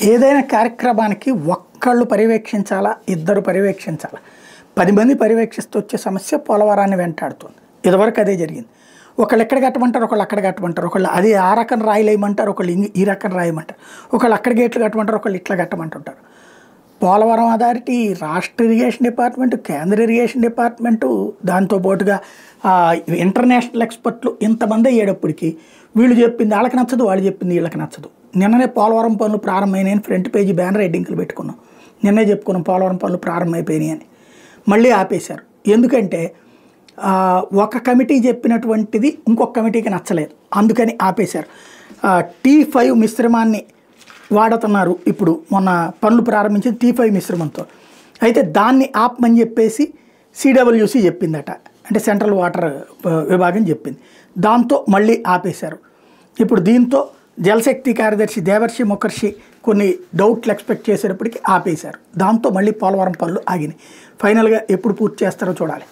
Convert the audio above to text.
ఏదైనా కార్యక్రమానికి ఒక్కళ్ళు పర్యవేక్షించాలా, ఇద్దరు పర్యవేక్షించాలా? 10 మంది పర్యవేక్షిస్తూ వచ్చే సమస్య పోలవరాన్ని వెంటాడుతుంది. ఇదివరకు అదే జరిగింది. ఒకళ్ళు ఎక్కడ కట్టమంటారు, ఒకళ్ళు అక్కడ కట్టమంటారు. ఒకళ్ళు అది ఆ రకం రాయలేయమంటారు, ఒకళ్ళు ఈ రకం రాయమంటారు. ఒకళ్ళు అక్కడ గేట్లు కట్టమంటారు, ఒకళ్ళు ఇట్లా కట్టమంటుంటారు. పోలవరం అథారిటీ, రాష్ట్ర ఇరిగేషన్ డిపార్ట్మెంట్, కేంద్ర ఇరిగేషన్ డిపార్ట్మెంటు, దాంతోపాటుగా ఇంటర్నేషనల్ ఎక్స్పర్ట్లు ఇంతమంది అయ్యేటప్పటికి వీళ్ళు చెప్పింది వాళ్ళకి నచ్చదు, వాళ్ళు చెప్పింది వీళ్ళకి నచ్చదు. నిన్ననే పోలవరం పనులు ప్రారంభమైనాయని ఫ్రంట్ పేజీ బ్యానర్ హెడ్డింగ్లు పెట్టుకున్నాం. నిన్నే చెప్పుకున్నాం పోలవరం పనులు ప్రారంభమైపోయినాయి అని. మళ్ళీ ఆపేశారు. ఎందుకంటే ఒక కమిటీ చెప్పినటువంటిది ఇంకొక కమిటీకి నచ్చలేదు, అందుకని ఆపేశారు. T5 మిశ్రమాన్ని వాడుతున్నారు. ఇప్పుడు మొన్న పనులు ప్రారంభించిన T5 మిశ్రమంతో అయితే దాన్ని ఆపమని చెప్పేసి CWC చెప్పిందట, అంటే సెంట్రల్ వాటర్ విభాగం చెప్పింది. దాంతో మళ్ళీ ఆపేశారు. ఇప్పుడు దీంతో జలశక్తి కార్యదర్శి దేవర్షి ముఖర్షి కొన్ని డౌట్లు ఎక్స్పెక్ట్ చేసేటప్పటికి ఆపేశారు. దాంతో మళ్ళీ పోలవరం పనులు ఆగినాయి. ఫైనల్గా ఎప్పుడు పూర్తి చేస్తారో చూడాలి.